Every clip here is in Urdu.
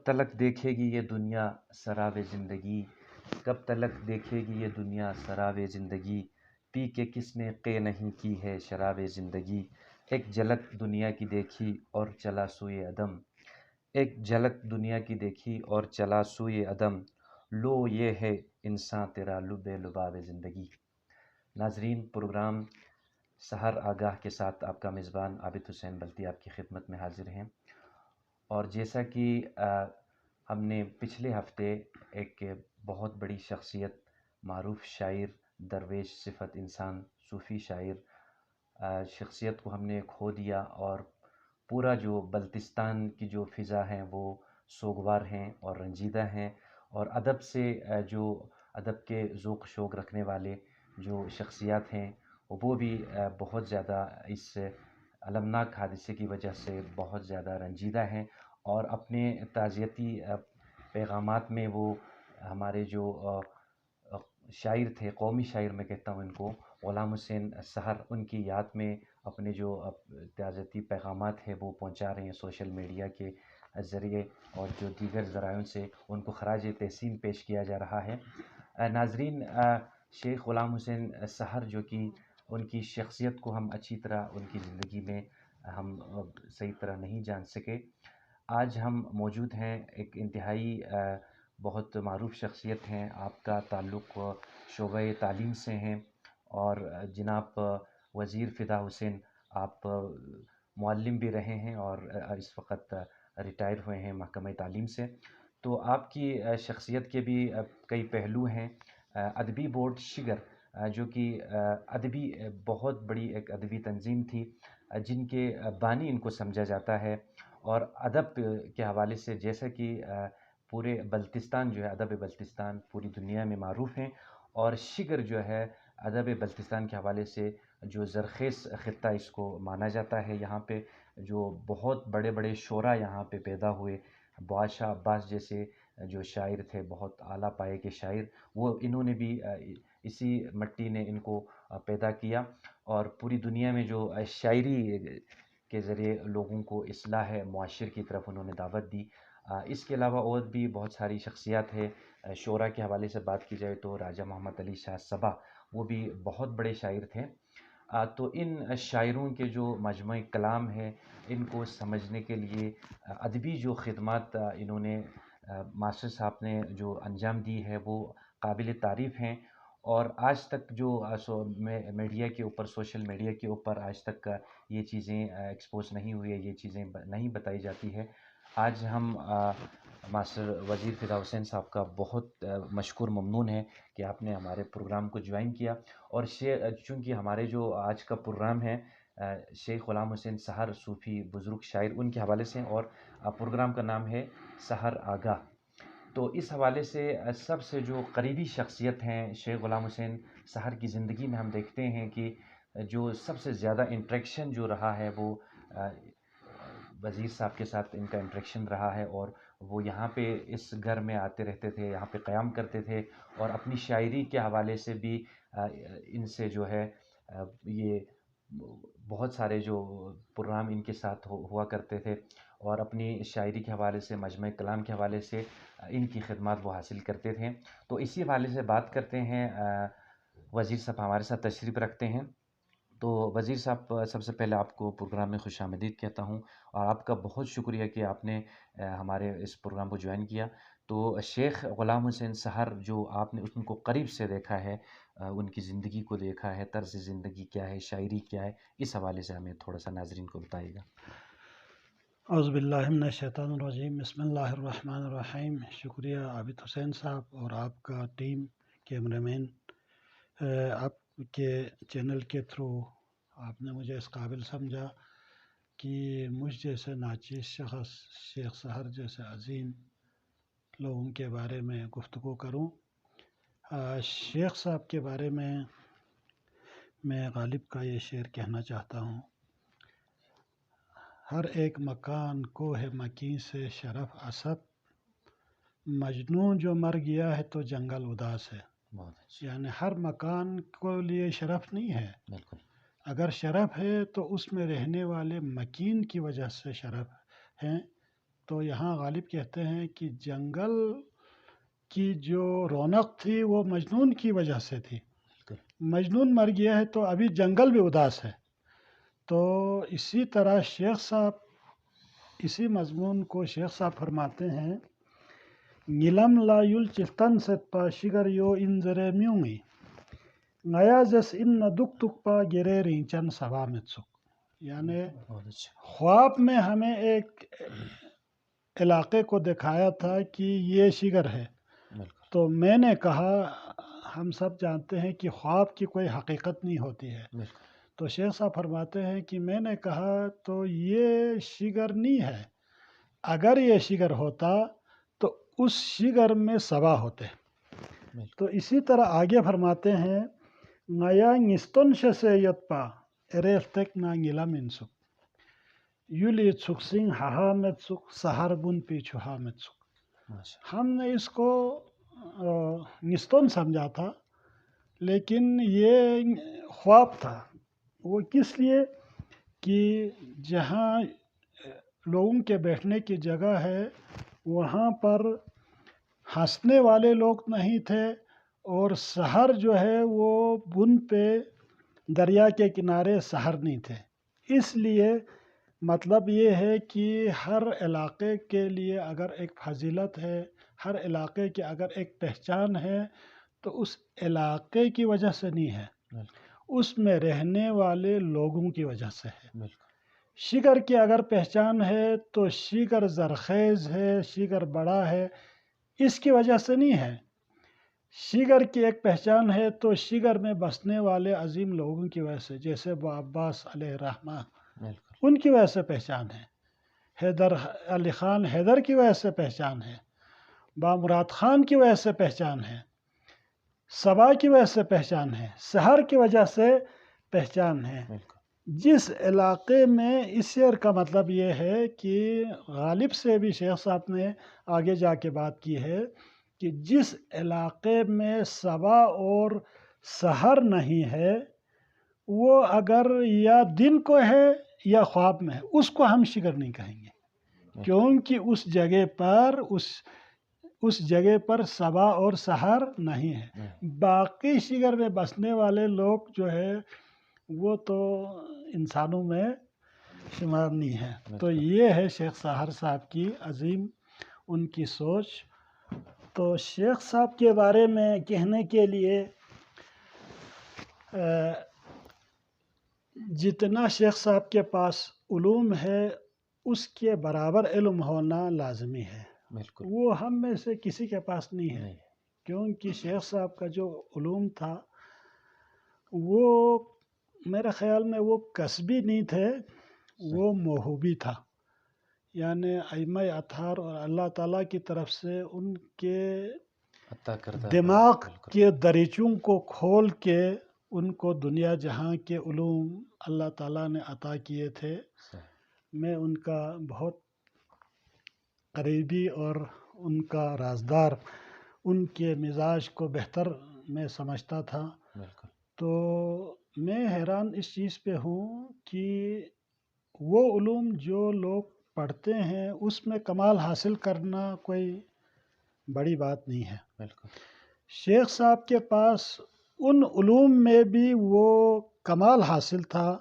تلک دیکھے گی یہ دنیا سراب زندگی، کب تلک دیکھے گی یہ دنیا سراب زندگی، پی کے کس نے قے نہیں کی ہے شراب زندگی، ایک جھلک دنیا کی دیکھی اور چلا سوئے عدم، ایک جھلک دنیا کی دیکھی اور چلا سوئے عدم، لو یہ ہے انسان تیرا لب لباب زندگی۔ ناظرین، پروگرام سحر آگاہ کے ساتھ آپ کا میزبان عابد حسین بلتی آپ کی خدمت میں حاضر ہیں، اور جیسا کہ ہم نے پچھلے ہفتے ایک بہت بڑی شخصیت، معروف شاعر، درویش صفت انسان، صوفی شاعر شخصیت کو ہم نے کھو دیا، اور پورا جو بلتستان کی جو فضا ہیں وہ سوگوار ہیں اور رنجیدہ ہیں، اور ادب سے جو ادب کے ذوق شوق رکھنے والے جو شخصیات ہیں وہ بھی بہت زیادہ اس المناک حادثے کی وجہ سے بہت زیادہ رنجیدہ ہیں، اور اپنے تعزیتی پیغامات میں وہ ہمارے جو شاعر تھے، قومی شاعر میں کہتا ہوں ان کو، غلام حسین سحر، ان کی یاد میں اپنے جو تعزیتی پیغامات ہیں وہ پہنچا رہے ہیں سوشل میڈیا کے ذریعے اور جو دیگر ذرائع سے ان کو خراج تحسین پیش کیا جا رہا ہے۔ ناظرین، شیخ غلام حسین سحر جو کہ ان کی شخصیت کو ہم اچھی طرح، ان کی زندگی میں ہم صحیح طرح نہیں جان سکے، آج ہم موجود ہیں ایک انتہائی بہت معروف شخصیت ہیں، آپ کا تعلق شعبہ تعلیم سے ہیں، اور جناب وزیر فدا حسین، آپ معلم بھی رہے ہیں اور اس وقت ریٹائر ہوئے ہیں محکمہ تعلیم سے، تو آپ کی شخصیت کے بھی کئی پہلو ہیں۔ ادبی بورڈ شگر جو کہ ادبی بہت بڑی ایک ادبی تنظیم تھی جن کے بانی ان کو سمجھا جاتا ہے، اور ادب کے حوالے سے جیسا کہ پورے بلتستان جو ہے، ادب بلتستان پوری دنیا میں معروف ہیں، اور شگر جو ہے ادب بلتستان کے حوالے سے جو زرخیز خطہ اس کو مانا جاتا ہے، یہاں پہ جو بہت بڑے بڑے شعراء یہاں پہ پیدا ہوئے، بادشاہ عباس جیسے جو شاعر تھے، بہت اعلیٰ پائے کے شاعر، وہ انہوں نے بھی اسی مٹی نے ان کو پیدا کیا، اور پوری دنیا میں جو شاعری کے ذریعے لوگوں کو اصلاح معاشر کی طرف انہوں نے دعوت دی۔ اس کے علاوہ اور بھی بہت ساری شخصیات ہیں، شعراء کے حوالے سے بات کی جائے تو راجہ محمد علی شاہ صبا، وہ بھی بہت بڑے شاعر تھے۔ تو ان شاعروں کے جو مجموعہ کلام ہے، ان کو سمجھنے کے لیے ادبی جو خدمات انہوں نے ماسٹر صاحب نے جو انجام دی ہے وہ قابل تعریف ہیں، اور آج تک جو میڈیا کے اوپر، سوشل میڈیا کے اوپر آج تک یہ چیزیں ایکسپوز نہیں ہوئی ہے، یہ چیزیں نہیں بتائی جاتی ہے۔ آج ہم ماسٹر وزیر فدا حسین صاحب کا بہت مشکور ممنون ہے کہ آپ نے ہمارے پروگرام کو جوائن کیا، اور چونکہ ہمارے جو آج کا پروگرام ہے شیخ غلام حسین سحر، صوفی بزرگ شاعر، ان کے حوالے سے، اور پروگرام کا نام ہے سحر آگاہ، تو اس حوالے سے سب سے جو قریبی شخصیت ہیں شیخ غلام حسین سحر کی زندگی میں ہم دیکھتے ہیں کہ جو سب سے زیادہ انٹریکشن جو رہا ہے وہ وزیر صاحب کے ساتھ ان کا انٹریکشن رہا ہے، اور وہ یہاں پہ اس گھر میں آتے رہتے تھے، یہاں پہ قیام کرتے تھے، اور اپنی شاعری کے حوالے سے بھی ان سے جو ہے یہ بہت سارے جو پروگرام ان کے ساتھ ہوا کرتے تھے، اور اپنی شاعری کے حوالے سے، مجموعہ کلام کے حوالے سے ان کی خدمات وہ حاصل کرتے تھے۔ تو اسی حوالے سے بات کرتے ہیں، وزیر صاحب ہمارے ساتھ تشریف رکھتے ہیں، تو وزیر صاحب سب سے پہلے آپ کو پروگرام میں خوش آمدید کہتا ہوں، اور آپ کا بہت شکریہ کہ آپ نے ہمارے اس پروگرام کو جوائن کیا۔ تو شیخ غلام حسین سحر جو آپ نے ان کو قریب سے دیکھا ہے، ان کی زندگی کو دیکھا ہے، طرز زندگی کیا ہے، شاعری کیا ہے، اس حوالے سے ہمیں تھوڑا سا ناظرین کو بتائیے گا۔ اعوذ باللہ من الشیطان الرجیم، بسم اللہ الرحمن الرحیم۔ شکریہ عابد حسین صاحب اور آپ کا ٹیم، کیمرہ مین، آپ کے چینل کے تھرو آپ نے مجھے اس قابل سمجھا کہ مجھ جیسے ناچیز شخص شیخ سحر جیسے عظیم لوگوں کے بارے میں گفتگو کروں۔ شیخ صاحب کے بارے میں غالب کا یہ شعر کہنا چاہتا ہوں: ہر ایک مکان کو ہے مکیں سے شرف اسب، مجنوں جو مر گیا ہے تو جنگل اداس ہے۔ بہت اچھا، یعنی ہر مکان کو لیے شرف نہیں ہے، بالکل، اگر شرف ہے تو اس میں رہنے والے مکین کی وجہ سے شرف ہیں، تو یہاں غالب کہتے ہیں کہ جنگل کی جو رونق تھی وہ مجنون کی وجہ سے تھی. مجنون مر گیا ہے تو ابھی جنگل بھی اداس ہے. تو اسی طرح شیخ صاحب اسی مضمون کو شیخ صاحب فرماتے ہیں نیلم لا یل چستن ست پا شگر یو ان زرے میونگی نیازس ان دک تک پا گرے رینچن سبا متسک. یعنی خواب میں ہمیں ایک علاقے کو دکھایا تھا کہ یہ شگر ہے. تو میں نے کہا ہم سب جانتے ہیں کہ خواب کی کوئی حقیقت نہیں ہوتی ہے. تو شیخ صاحب فرماتے ہیں کہ میں نے کہا تو یہ شگر نہیں ہے. اگر یہ شگر ہوتا تو اس شگر میں سبا ہوتے. تو اسی طرح آگے فرماتے ہیں نیا نستن شسے یتپا اریفتک نا نیلا منسک یولی چھکسنگ ہہا متسک سہر بن پیچھا متسک. ہم نے اس کو نستن سمجھا تھا لیکن یہ خواب تھا. وہ کس لیے کہ جہاں لوگوں کے بیٹھنے کی جگہ ہے وہاں پر ہنسنے والے لوگ نہیں تھے اور سحر جو ہے وہ بن پہ دریا کے کنارے سحر نہیں تھے. اس لیے مطلب یہ ہے کہ ہر علاقے کے لیے اگر ایک فضیلت ہے، ہر علاقے کی اگر ایک پہچان ہے تو اس علاقے کی وجہ سے نہیں ہے، اس میں رہنے والے لوگوں کی وجہ سے ہے. شگر کی اگر پہچان ہے تو شگر زرخیز ہے، شگر بڑا ہے، اس کی وجہ سے نہیں ہے. شگر کی ایک پہچان ہے تو شگر میں بسنے والے عظیم لوگوں کی وجہ سے، جیسے ابو عباس علیہ الرحمہ ان کی وجہ سے پہچان ہے. حیدر علی خان حیدر کی وجہ سے پہچان ہے. بامراد خان کی وجہ سے پہچان ہے. سبا کی وجہ سے پہچان ہے. سحر کی وجہ سے پہچان ہے. جس علاقے میں اس شعر کا مطلب یہ ہے کہ غالب سے بھی شیخ صاحب نے آگے جا کے بات کی ہے کہ جس علاقے میں سبا اور سحر نہیں ہے وہ اگر یا دن کو ہے یا خواب میں ہے اس کو ہم شگر نہیں کہیں گے، کیونکہ اس جگہ پر سبا اور سحر نہیں ہے. باقی شگر میں بسنے والے لوگ جو ہے وہ تو انسانوں میں شمار نہیں ہے. تو یہ ہے شیخ ساحر صاحب کی عظیم ان کی سوچ. تو شیخ صاحب کے بارے میں کہنے کے لیے جتنا شیخ صاحب کے پاس علوم ہے اس کے برابر علم ہونا لازمی ہے. وہ ہم میں سے کسی کے پاس نہیں ہے، کیونکہ شیخ صاحب کا جو علوم تھا وہ میرے خیال میں وہ کسبی نہیں تھے، وہ موہوبی تھا. یعنی ائمہ اطہار اور اللہ تعالیٰ کی طرف سے ان کے دماغ کے دریچوں کو کھول کے ان کو دنیا جہاں کے علوم اللہ تعالیٰ نے عطا کیے تھے. میں ان کا بہت قریبی اور ان کا رازدار، ان کے مزاج کو بہتر میں سمجھتا تھا. تو میں حیران اس چیز پہ ہوں کہ وہ علوم جو لوگ پڑھتے ہیں اس میں کمال حاصل کرنا کوئی بڑی بات نہیں ہے. شیخ صاحب کے پاس ان علوم میں بھی وہ کمال حاصل تھا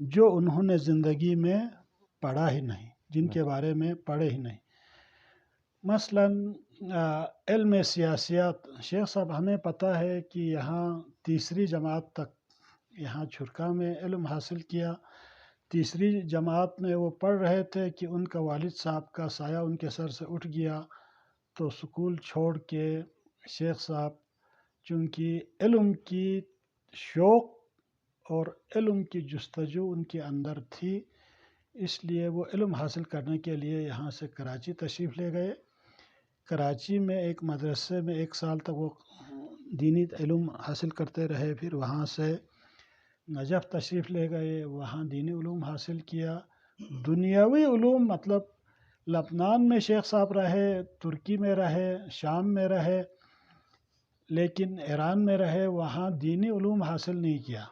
جو انہوں نے زندگی میں پڑھا ہی نہیں، جن کے بارے میں پڑھے ہی نہیں. مثلا علم سیاسیات شیخ صاحب ہمیں پتہ ہے کہ یہاں تیسری جماعت تک یہاں چھرکا میں علم حاصل کیا. تیسری جماعت میں وہ پڑھ رہے تھے کہ ان کا والد صاحب کا سایہ ان کے سر سے اٹھ گیا، تو سکول چھوڑ کے شیخ صاحب چونکہ علم کی شوق اور علم کی جستجو ان کے اندر تھی، اس لیے وہ علم حاصل کرنے کے لیے یہاں سے کراچی تشریف لے گئے. کراچی میں ایک مدرسے میں 1 سال تک وہ دینی علم حاصل کرتے رہے. پھر وہاں سے نجف تشریف لے گئے، وہاں دینی علوم حاصل کیا. دنیاوی علوم مطلب لبنان میں شیخ صاحب رہے، ترکی میں رہے، شام میں رہے، لیکن ایران میں رہے، وہاں دینی علوم حاصل نہیں کیا.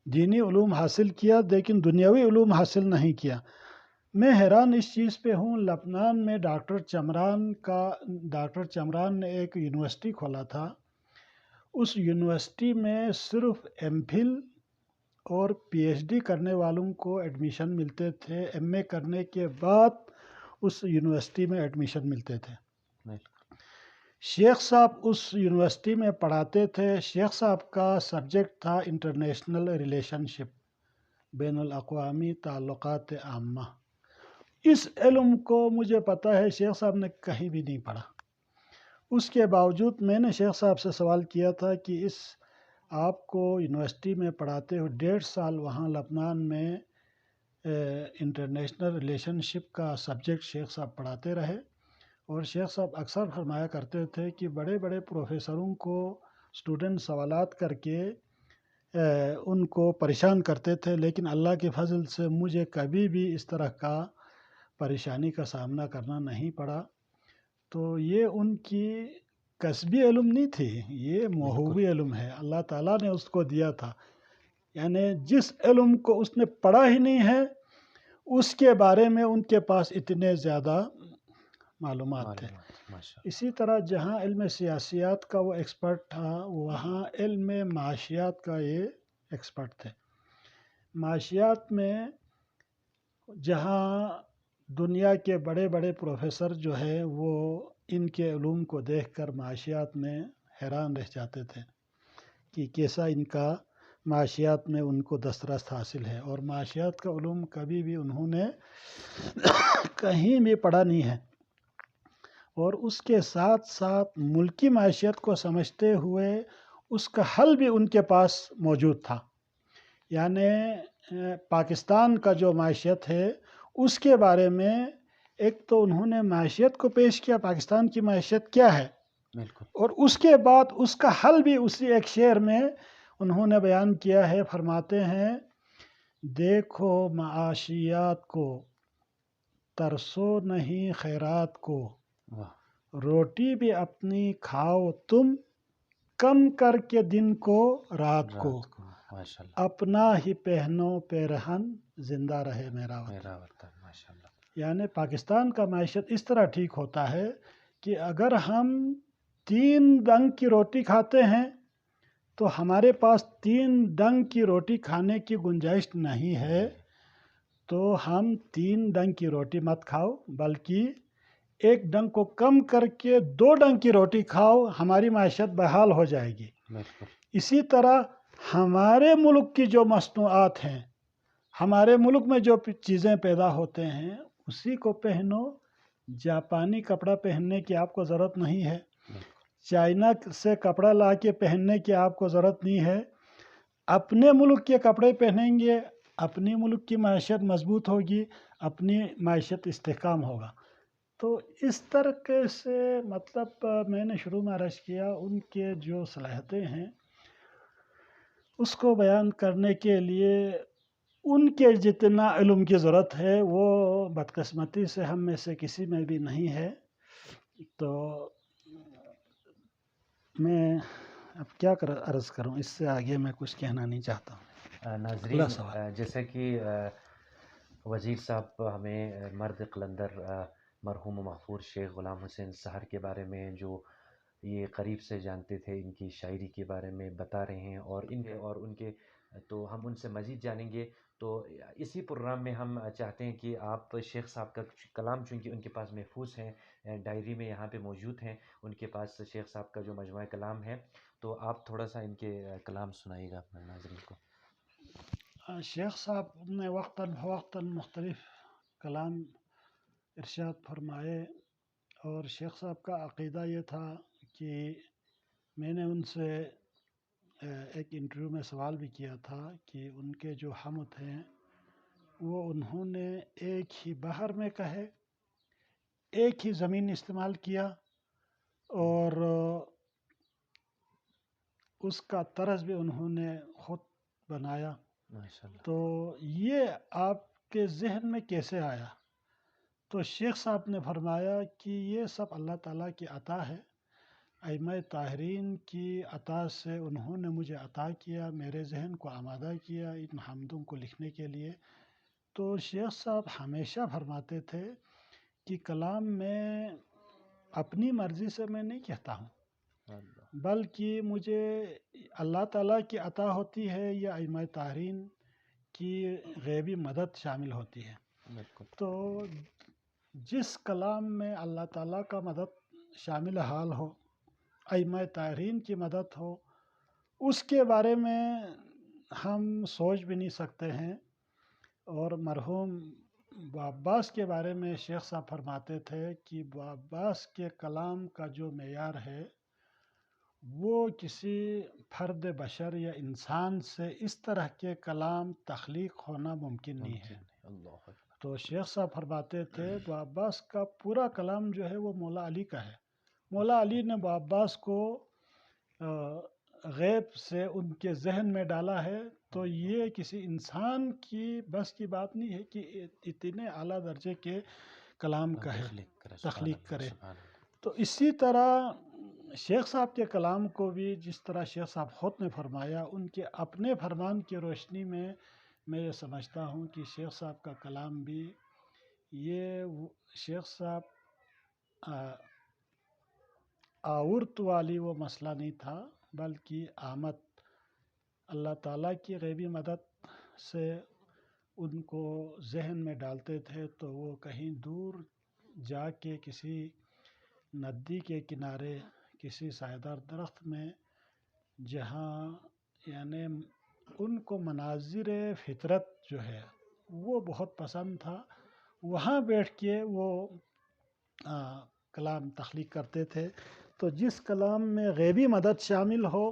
دینی علوم حاصل کیا لیکن دنیاوی علوم حاصل نہیں کیا. میں حیران اس چیز پہ ہوں، لبنان میں ڈاکٹر چمران نے ایک یونیورسٹی کھولا تھا، اس یونیورسٹی میں صرف ایم فل اور پی ایچ ڈی کرنے والوں کو ایڈمیشن ملتے تھے، ایم اے کرنے کے بعد اس یونیورسٹی میں ایڈمیشن ملتے تھے۔ بالکل شیخ صاحب اس یونیورسٹی میں پڑھاتے تھے، شیخ صاحب کا سبجیکٹ تھا انٹرنیشنل ریلیشن شپ، بین الاقوامی تعلقات عامہ۔ اس علم کو مجھے پتہ ہے شیخ صاحب نے کہیں بھی نہیں پڑھا، اس کے باوجود میں نے شیخ صاحب سے سوال کیا تھا کہ آپ کو یونیورسٹی میں پڑھاتے ہو 1.5 سال وہاں لبنان میں انٹرنیشنل ریلیشن شپ کا سبجیکٹ شیخ صاحب پڑھاتے رہے، اور شیخ صاحب اکثر فرمایا کرتے تھے کہ بڑے بڑے پروفیسروں کو اسٹوڈنٹ سوالات کر کے ان کو پریشان کرتے تھے، لیکن اللہ کے فضل سے مجھے کبھی بھی اس طرح کا پریشانی کا سامنا کرنا نہیں پڑا۔ تو یہ ان کی کسبی علم نہیں تھی، یہ موہوبی علم ہے، اللہ تعالیٰ نے اس کو دیا تھا۔ یعنی جس علم کو اس نے پڑھا ہی نہیں ہے، اس کے بارے میں ان کے پاس اتنے زیادہ معلومات تھے۔ ماشاء اسی طرح جہاں علم سیاسیات کا وہ ایکسپرٹ تھا، وہاں علم معاشیات کا یہ ایکسپرٹ تھے۔ معاشیات میں جہاں دنیا کے بڑے بڑے پروفیسر جو ہے وہ ان کے علوم کو دیکھ کر معاشیات میں حیران رہ جاتے تھے کہ کیسا ان کا معاشیات میں ان کو دسترس حاصل ہے، اور معاشیات کا علوم کبھی بھی انہوں نے کہیں بھی پڑھا نہیں ہے، اور اس کے ساتھ ساتھ ملکی معیشت کو سمجھتے ہوئے اس کا حل بھی ان کے پاس موجود تھا۔ یعنی پاکستان کا جو معیشت ہے اس کے بارے میں ایک تو انہوں نے معیشت کو پیش کیا، پاکستان کی معیشت کیا ہے، بالکل اور اس کے بعد اس کا حل بھی اسی ایک شعر میں انہوں نے بیان کیا ہے۔ فرماتے ہیں دیکھو معاشیات کو، ترسو نہیں خیرات کو، واہ روٹی بھی اپنی کھاؤ تم، کم کر کے دن کو رات کو، رات کو ماشاء اللہ اپنا ہی پہنو پیرہن، زندہ رہے میرا وطن۔ میرا وطن ماشاء اللہ یعنی پاکستان کا معیشت اس طرح ٹھیک ہوتا ہے کہ اگر ہم 3 ڈنگ کی روٹی کھاتے ہیں تو ہمارے پاس 3 ڈنگ کی روٹی کھانے کی گنجائش نہیں ہے، تو ہم 3 ڈنگ کی روٹی مت کھاؤ، بلکہ 1 ڈنگ کو کم کر کے 2 ڈنگ کی روٹی کھاؤ، ہماری معیشت بحال ہو جائے گی۔ بالکل اسی طرح ہمارے ملک کی جو مصنوعات ہیں، ہمارے ملک میں جو چیزیں پیدا ہوتے ہیں اسی کو پہنو، جاپانی کپڑا پہننے کی آپ کو ضرورت نہیں ہے، چائنا سے کپڑا لا کے پہننے کی آپ کو ضرورت نہیں ہے، اپنے ملک کے کپڑے پہنیں گے، اپنی ملک کی معیشت مضبوط ہوگی، اپنی معیشت استحکام ہوگا۔ تو اس طریقے سے مطلب میں نے شروع میں عرض کیا ان کے جو صلاحیتیں ہیں اس کو بیان کرنے کے لیے ان کے جتنا علم کی ضرورت ہے وہ بدقسمتی سے ہم میں سے کسی میں بھی نہیں ہے۔ تو میں اب کیا عرض کروں، اس سے آگے میں کچھ کہنا نہیں چاہتا ہوں۔ ناظرین اگلا سوال۔ جیسے کہ وزیر صاحب ہمیں مرد قلندر مرحوم و محفوظ شیخ غلام حسین سحر کے بارے میں جو یہ قریب سے جانتے تھے، ان کی شاعری کے بارے میں بتا رہے ہیں، اور ان کے تو ہم ان سے مزید جانیں گے۔ تو اسی پروگرام میں ہم چاہتے ہیں کہ آپ شیخ صاحب کا کچھ کلام، چونکہ ان کے پاس محفوظ ہیں، ڈائری میں یہاں پہ موجود ہیں، ان کے پاس شیخ صاحب کا جو مجموعہ کلام ہے، تو آپ تھوڑا سا ان کے کلام سنائیے گا اپنے ناظرین کو۔ شیخ صاحب نے وقتاً فوقتاً مختلف کلام ارشاد فرمائے، اور شیخ صاحب کا عقیدہ یہ تھا کہ میں نے ان سے ایک انٹرویو میں سوال بھی کیا تھا کہ ان کے جو حمد ہیں وہ انہوں نے ایک ہی بحر میں کہے، ایک ہی زمین استعمال کیا، اور اس کا طرز بھی انہوں نے خود بنایا۔ ماشاء اللہ تو یہ آپ کے ذہن میں کیسے آیا؟ تو شیخ صاحب نے فرمایا کہ یہ سب اللہ تعالیٰ کی عطا ہے، ائمہ طاہرین کی عطا سے انہوں نے مجھے عطا کیا، میرے ذہن کو آمادہ کیا ان حمدوں کو لکھنے کے لیے۔ تو شیخ صاحب ہمیشہ فرماتے تھے کہ کلام میں اپنی مرضی سے میں نہیں کہتا ہوں، اللہ بلکہ مجھے اللہ تعالیٰ کی عطا ہوتی ہے یا ائمہ طاہرین کی غیبی مدد شامل ہوتی ہے۔ بالکل تو جس کلام میں اللہ تعالیٰ کا مدد شامل حال ہو، ائمہ طاہرین کی مدد ہو، اس کے بارے میں ہم سوچ بھی نہیں سکتے ہیں۔ اور مرحوم عباس کے بارے میں شیخ صاحب فرماتے تھے کہ عباس کے کلام کا جو معیار ہے وہ کسی فرد بشر یا انسان سے اس طرح کے کلام تخلیق ہونا ممکن نہیں ہے۔ اللہ اکبر۔ تو شیخ صاحب فرماتے تھے عباس کا پورا کلام جو ہے وہ مولا علی کا ہے۔ مولا علی نے عباس کو غیب سے ان کے ذہن میں ڈالا ہے، تو یہ کسی انسان کی بس کی بات نہیں ہے کہ اتنے اعلیٰ درجے کے کلام کا ہے، تخلیق کرے۔ تو اسی طرح شیخ صاحب کے کلام کو بھی جس طرح شیخ صاحب خود نے فرمایا، ان کے اپنے فرمان کی روشنی میں میں یہ سمجھتا ہوں کہ شیخ صاحب کا کلام بھی یہ شیخ صاحب آورت والی وہ مسئلہ نہیں تھا، بلکہ آمد اللہ تعالیٰ کی غیبی مدد سے ان کو ذہن میں ڈالتے تھے تو وہ کہیں دور جا کے کسی ندی کے کنارے کسی سایہ دار درخت میں، جہاں یعنی ان کو مناظر فطرت جو ہے وہ بہت پسند تھا، وہاں بیٹھ کے وہ کلام تخلیق کرتے تھے۔ تو جس کلام میں غیبی مدد شامل ہو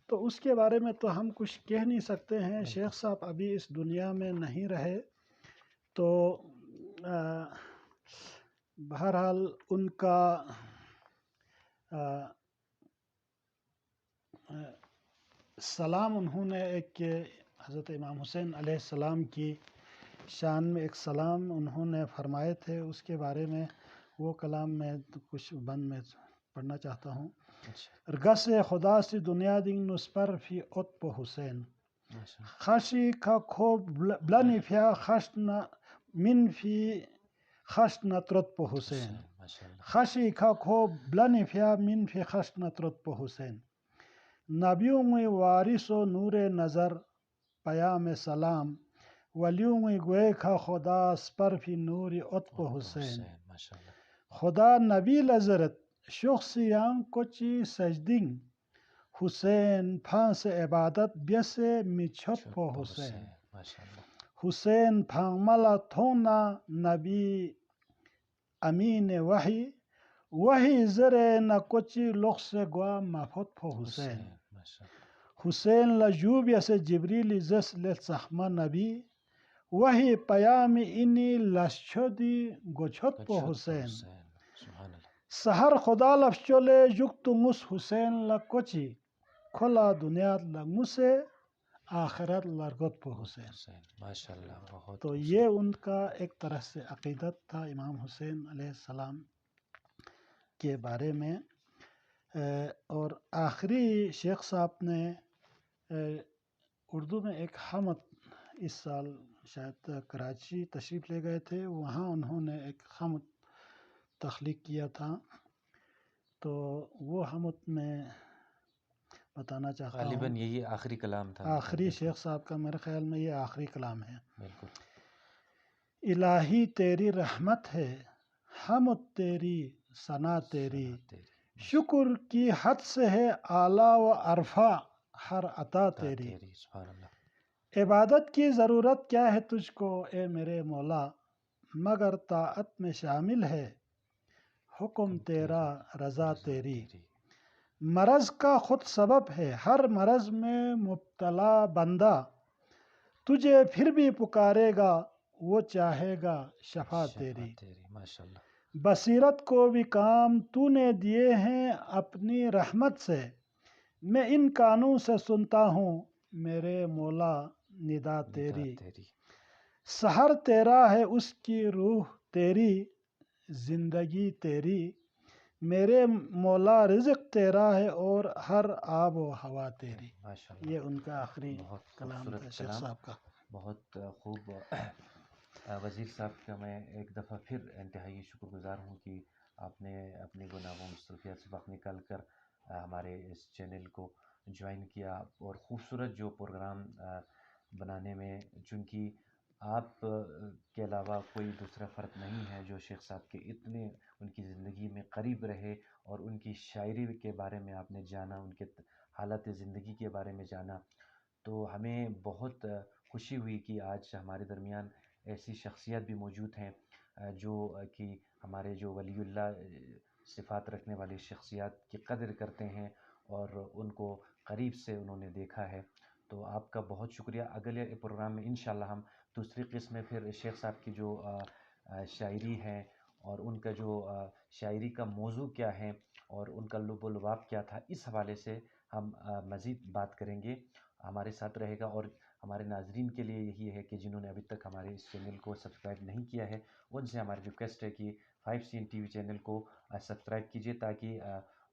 تو اس کے بارے میں تو ہم کچھ کہہ نہیں سکتے ہیں۔ شیخ صاحب ابھی اس دنیا میں نہیں رہے، تو بہرحال ان کا سلام انہوں نے ایک حضرت امام حسین علیہ السلام کی شان میں ایک سلام انہوں نے فرمائے تھے، اس کے بارے میں وہ کلام میں کچھ بند میں پڑھنا چاہتا ہوں۔ رگس خدا سی دنیا دین نسپر فی اتپ حسین خشی کا خوب بلنی فیا خشن من فی خشن ترتپ حسین خشی کا خوب بلنی فیا من فی خشن ترتپ حسین نبیوں میں وارث و نور نظر پیام سلام ولیوں میں گوئے کا خدا سپر فی نور اتپ حسین خدا نبی لذرت شخصیاں کچی سجدنگ حسین پھانس عبادت بیسے میچھپ حسین حسین پھانگ ملا تھونا نبی امین وحی وحی زرے نہ کچی لوگ سے گوا مفت حسین حسین لجوب یسے جبریل زس لسخما نبی وحی پیام انی لشدی گچھت حسین سحر خدا لفچولے یکت مس حسین لکچی کھلا دنیا لمسے آخرت لرگت حسین۔ تو یہ ان کا ایک طرح سے عقیدت تھا امام حسین علیہ السلام کے بارے میں۔ اور آخری شیخ صاحب نے اردو میں ایک حمد، اس سال شاید کراچی تشریف لے گئے تھے، وہاں انہوں نے ایک حمد تخلیق کیا تھا، تو وہ حمد میں بتانا چاہتا ہوں۔ غالباً یہی آخری کلام تھا، آخری شیخ صاحب کا میرے خیال میں یہ آخری کلام ہے۔ بالکل۔ الہی تیری رحمت ہے، حمد تیری، ثنا تیری، شکر کی حد سے ہے اعلیٰ و ارفع ہر عطا تیری۔ عبادت کی ضرورت کیا ہے تجھ کو اے میرے مولا، مگر طاعت میں شامل ہے حکم تیرا، رضا تیری۔ مرض کا خود سبب ہے ہر مرض میں مبتلا بندہ، تجھے پھر بھی پکارے گا وہ چاہے گا شفا تیری۔ بصیرت کو بھی کام تو نے دیے ہیں اپنی رحمت سے، میں ان کانوں سے سنتا ہوں میرے مولا ندا تیری۔ سحر تیرا ہے اس کی روح تیری، زندگی تیری، میرے مولا رزق تیرا ہے اور ہر آب و ہوا تیری۔ یہ ان کا آخری کلام تھا شیخ صاحب کا۔ بہت خوب وزیر صاحب کا میں ایک دفعہ پھر انتہائی شکر گزار ہوں کہ آپ نے اپنے گناہوں و مصروفیات سے وقت نکال کر ہمارے اس چینل کو جوائن کیا اور خوبصورت جو پروگرام بنانے میں، چونکہ آپ کے علاوہ کوئی دوسرا فرد نہیں ہے جو شیخ صاحب کے اتنے ان کی زندگی میں قریب رہے اور ان کی شاعری کے بارے میں آپ نے جانا، ان کے حالت زندگی کے بارے میں جانا، تو ہمیں بہت خوشی ہوئی کہ آج ہمارے درمیان ایسی شخصیت بھی موجود ہیں جو کہ ہمارے جو ولی اللہ صفات رکھنے والی شخصیات کی قدر کرتے ہیں اور ان کو قریب سے انہوں نے دیکھا ہے۔ تو آپ کا بہت شکریہ۔ اگلے پروگرام میں انشاءاللہ ہم دوسری قسم میں پھر شیخ صاحب کی جو شاعری ہے اور ان کا جو شاعری کا موضوع کیا ہے اور ان کا لب و لباب کیا تھا، اس حوالے سے ہم مزید بات کریں گے۔ ہمارے ساتھ رہے گا، اور ہمارے ناظرین کے لیے یہی ہے کہ جنہوں نے ابھی تک ہمارے اس چینل کو سبسکرائب نہیں کیا ہے، ان سے ہماری ریکویسٹ ہے کہ 5CN TV چینل کو سبسکرائب کیجیے، تاکہ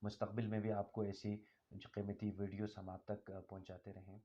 مستقبل میں بھی آپ کو ایسی جو قیمتی ویڈیوز ہم آپ تک پہنچاتے رہیں۔